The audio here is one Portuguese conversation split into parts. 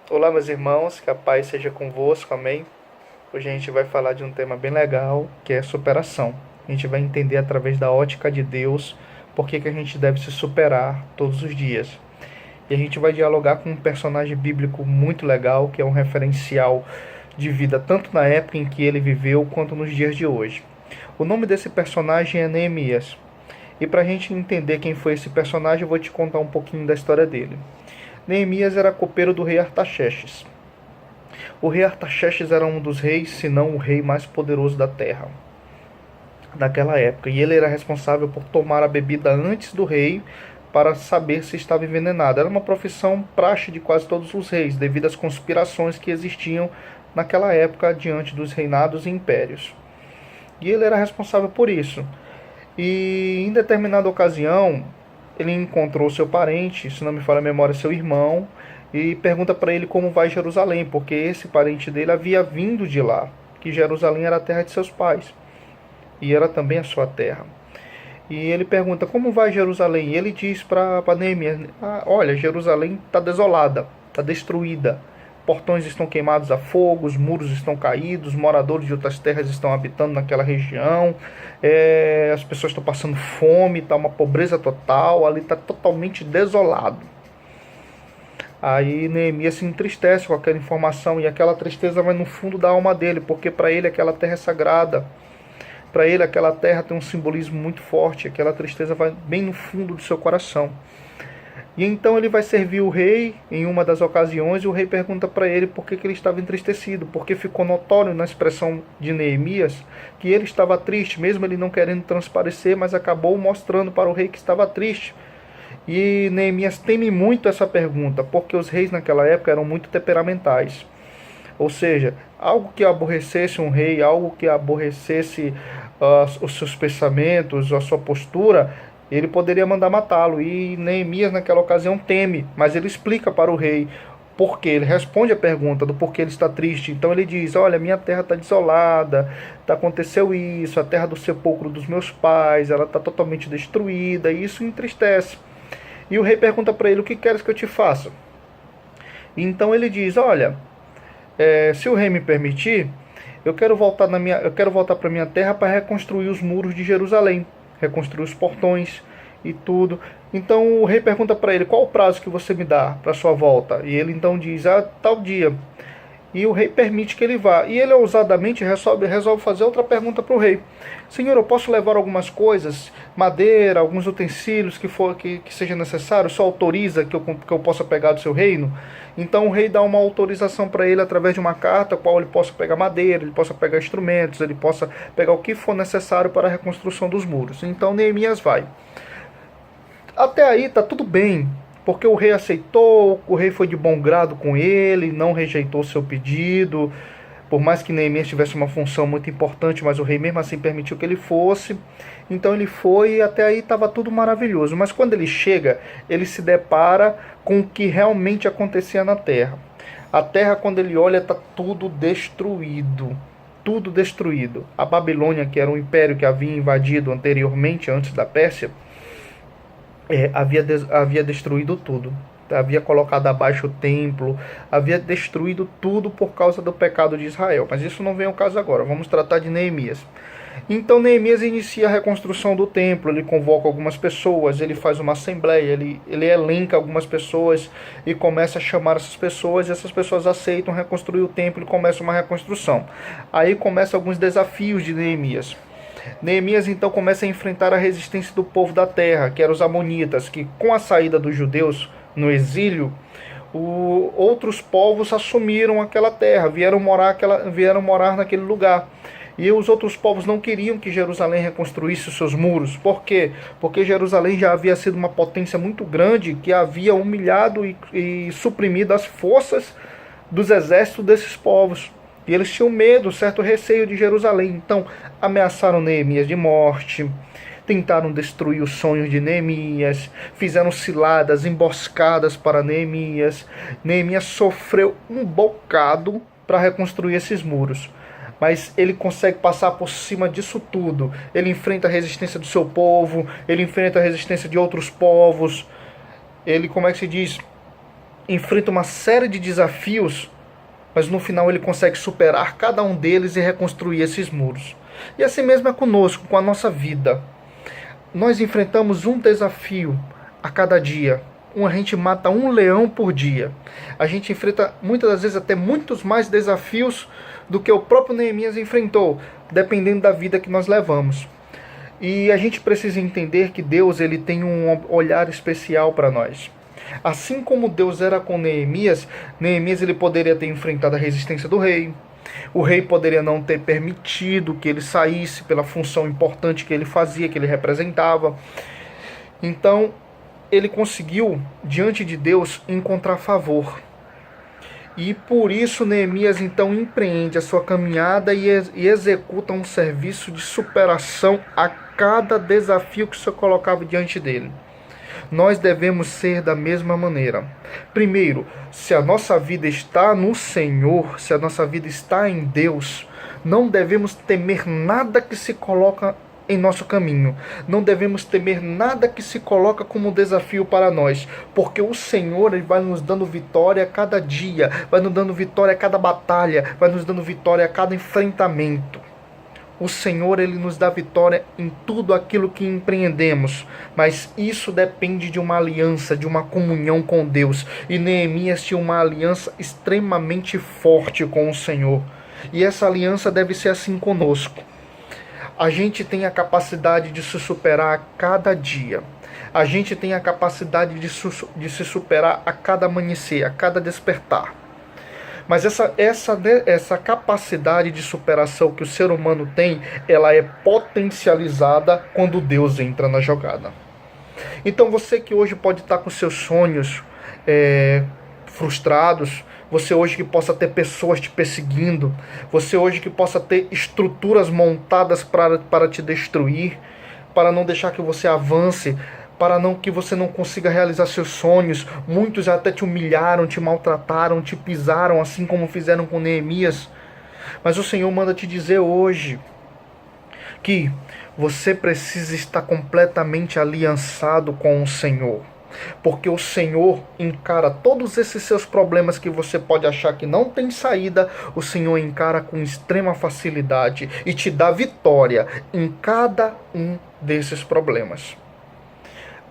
Olá, meus irmãos, que a paz seja convosco, amém? Hoje a gente vai falar de um tema bem legal, que é superação. A gente vai entender através da ótica de Deus por que a gente deve se superar todos os dias. E a gente vai dialogar com um personagem bíblico muito legal, que é um referencial de vida tanto na época em que ele viveu, quanto nos dias de hoje. O nome desse personagem é Neemias. E para a gente entender quem foi esse personagem, eu vou te contar um pouquinho da história dele. Neemias era copeiro do rei Artaxerxes. O rei Artaxerxes era um dos reis, se não o rei mais poderoso da terra naquela época. E ele era responsável por tomar a bebida antes do rei para saber se estava envenenado. Era uma profissão praxe de quase todos os reis, devido às conspirações que existiam naquela época diante dos reinados e impérios. E ele era responsável por isso. E em determinada ocasião, ele encontrou seu parente, se não me falha a memória, seu irmão, e pergunta para ele como vai Jerusalém, porque esse parente dele havia vindo de lá, que Jerusalém era a terra de seus pais, e era também a sua terra. E ele pergunta como vai Jerusalém, e ele diz para Neemias, olha, Jerusalém está desolada, está destruída, portões estão queimados a fogo, os muros estão caídos, moradores de outras terras estão habitando naquela região, as pessoas estão passando fome, está uma pobreza total, ali está totalmente desolado. Aí Neemias se entristece com aquela informação, e aquela tristeza vai no fundo da alma dele, porque para ele aquela terra é sagrada, para ele aquela terra tem um simbolismo muito forte, aquela tristeza vai bem no fundo do seu coração. E então ele vai servir o rei em uma das ocasiões, e o rei pergunta para ele por que ele estava entristecido, porque ficou notório na expressão de Neemias que ele estava triste, mesmo ele não querendo transparecer, mas acabou mostrando para o rei que estava triste. E Neemias teme muito essa pergunta, porque os reis naquela época eram muito temperamentais. Ou seja, algo que aborrecesse um rei, algo que aborrecesse os seus pensamentos, a sua postura, ele poderia mandar matá-lo. E Neemias naquela ocasião teme, mas ele explica para o rei porquê. Ele responde a pergunta do porquê ele está triste. Então ele diz, olha, minha terra está desolada, aconteceu isso, a terra do sepulcro dos meus pais, ela está totalmente destruída, e isso entristece. E o rei pergunta para ele, o que queres que eu te faça? E então ele diz, olha, se o rei me permitir, eu quero voltar para minha terra para reconstruir os muros de Jerusalém, reconstruir os portões e tudo. Então o rei pergunta para ele, qual o prazo que você me dá para sua volta? E ele então diz, tal dia. E o rei permite que ele vá. E ele ousadamente resolve fazer outra pergunta para o rei. Senhor, eu posso levar algumas coisas, madeira, alguns utensílios que seja necessário? Só autoriza que eu possa pegar do seu reino? Então o rei dá uma autorização para ele através de uma carta, qual ele possa pegar madeira, ele possa pegar instrumentos, ele possa pegar o que for necessário para a reconstrução dos muros. Então Neemias vai. Até aí está tudo bem, porque o rei aceitou, o rei foi de bom grado com ele, não rejeitou seu pedido, por mais que Neemias tivesse uma função muito importante, mas o rei mesmo assim permitiu que ele fosse. Então ele foi, e até aí estava tudo maravilhoso. Mas quando ele chega, ele se depara com o que realmente acontecia na terra. A terra, quando ele olha, está tudo destruído. Tudo destruído. A Babilônia, que era um império que havia invadido anteriormente, antes da Pérsia, havia destruído tudo, havia colocado abaixo o templo, havia destruído tudo por causa do pecado de Israel. Mas isso não vem ao caso agora, vamos tratar de Neemias. Então Neemias inicia a reconstrução do templo, ele convoca algumas pessoas, ele faz uma assembleia, ele elenca algumas pessoas e começa a chamar essas pessoas, e essas pessoas aceitam reconstruir o templo e começa uma reconstrução. Aí começam alguns desafios de Neemias. Neemias então começa a enfrentar a resistência do povo da terra, que eram os amonitas, que com a saída dos judeus no exílio, outros povos assumiram aquela terra, vieram morar naquele lugar. E os outros povos não queriam que Jerusalém reconstruísse os seus muros. Por quê? Porque Jerusalém já havia sido uma potência muito grande, que havia humilhado e suprimido as forças dos exércitos desses povos. E eles tinham medo, certo receio de Jerusalém. Então ameaçaram Neemias de morte, tentaram destruir os sonhos de Neemias, fizeram ciladas, emboscadas para Neemias. Neemias sofreu um bocado para reconstruir esses muros. Mas ele consegue passar por cima disso tudo. Ele enfrenta a resistência do seu povo, ele enfrenta a resistência de outros povos. Ele, como é que se diz? enfrenta uma série de desafios, mas no final ele consegue superar cada um deles e reconstruir esses muros. E assim mesmo é conosco, com a nossa vida. Nós enfrentamos um desafio a cada dia. A gente mata um leão por dia. A gente enfrenta muitas das vezes até muitos mais desafios do que o próprio Neemias enfrentou, dependendo da vida que nós levamos. E a gente precisa entender que Deus ele tem um olhar especial para nós. Assim como Deus era com Neemias, Neemias ele poderia ter enfrentado a resistência do rei. O rei poderia não ter permitido que ele saísse pela função importante que ele fazia, que ele representava. Então, ele conseguiu, diante de Deus, encontrar favor. E por isso Neemias então empreende a sua caminhada e executa um serviço de superação a cada desafio que se colocava diante dele. Nós devemos ser da mesma maneira. Primeiro, se a nossa vida está no Senhor, se a nossa vida está em Deus, não devemos temer nada que se coloca em nosso caminho. Não devemos temer nada que se coloca como desafio para nós, porque o Senhor ele vai nos dando vitória a cada dia, vai nos dando vitória a cada batalha, vai nos dando vitória a cada enfrentamento. O Senhor ele nos dá vitória em tudo aquilo que empreendemos, mas isso depende de uma aliança, de uma comunhão com Deus. E Neemias tinha uma aliança extremamente forte com o Senhor. E essa aliança deve ser assim conosco. A gente tem a capacidade de se superar a cada dia. A gente tem a capacidade de se superar a cada amanhecer, a cada despertar. Mas essa capacidade de superação que o ser humano tem, ela é potencializada quando Deus entra na jogada. Então você que hoje pode estar com seus sonhos frustrados, você hoje que possa ter pessoas te perseguindo, você hoje que possa ter estruturas montadas para te destruir, para não deixar que você avance, para que você não consiga realizar seus sonhos. Muitos até te humilharam, te maltrataram, te pisaram, assim como fizeram com Neemias. Mas o Senhor manda te dizer hoje que você precisa estar completamente aliançado com o Senhor. Porque o Senhor encara todos esses seus problemas que você pode achar que não tem saída, o Senhor encara com extrema facilidade e te dá vitória em cada um desses problemas.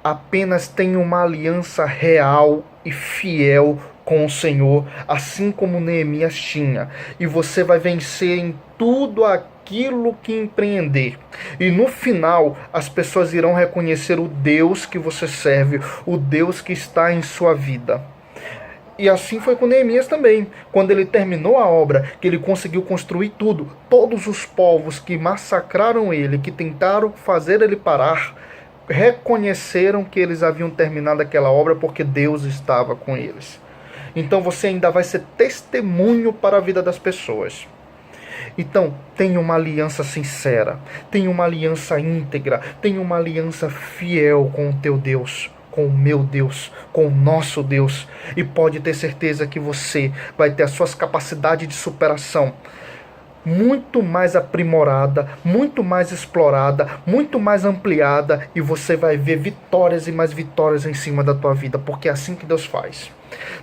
Apenas tenha uma aliança real e fiel com o Senhor, assim como Neemias tinha, e você vai vencer em tudo aquilo que empreender. E no final, as pessoas irão reconhecer o Deus que você serve, o Deus que está em sua vida. E assim foi com Neemias também. Quando ele terminou a obra, que ele conseguiu construir tudo, todos os povos que massacraram ele, que tentaram fazer ele parar, reconheceram que eles haviam terminado aquela obra porque Deus estava com eles. Então você ainda vai ser testemunho para a vida das pessoas. Então, tenha uma aliança sincera, tenha uma aliança íntegra, tenha uma aliança fiel com o teu Deus, com o meu Deus, com o nosso Deus. E pode ter certeza que você vai ter as suas capacidades de superação muito mais aprimorada, muito mais explorada, muito mais ampliada, e você vai ver vitórias e mais vitórias em cima da tua vida, porque é assim que Deus faz.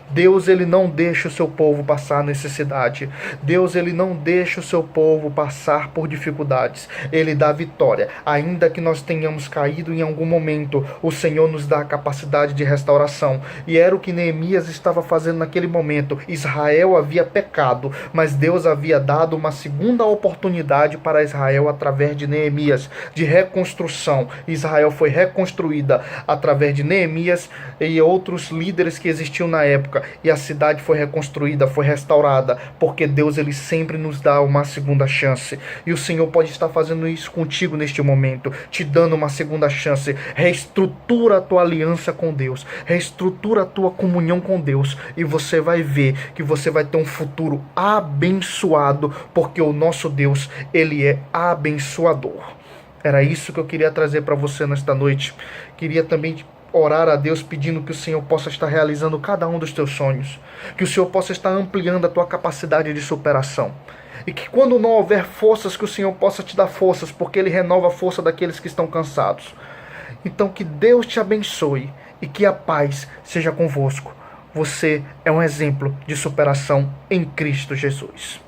Deus ele não deixa o seu povo passar necessidade. Deus ele não deixa o seu povo passar por dificuldades. Ele dá vitória. Ainda que nós tenhamos caído em algum momento, o Senhor nos dá a capacidade de restauração. E era o que Neemias estava fazendo naquele momento. Israel havia pecado, mas Deus havia dado uma segunda oportunidade para Israel através de Neemias, de reconstrução. Israel foi reconstruída através de Neemias e outros líderes que existiam na época, e a cidade foi reconstruída, foi restaurada, porque Deus ele sempre nos dá uma segunda chance, e o Senhor pode estar fazendo isso contigo neste momento, te dando uma segunda chance. Reestrutura a tua aliança com Deus, reestrutura a tua comunhão com Deus, e você vai ver que você vai ter um futuro abençoado, porque o nosso Deus, ele é abençoador. Era isso que eu queria trazer para você nesta noite. Queria também orar a Deus pedindo que o Senhor possa estar realizando cada um dos teus sonhos, que o Senhor possa estar ampliando a tua capacidade de superação, e que quando não houver forças, que o Senhor possa te dar forças, porque Ele renova a força daqueles que estão cansados. Então que Deus te abençoe e que a paz seja convosco. você é um exemplo de superação em Cristo Jesus.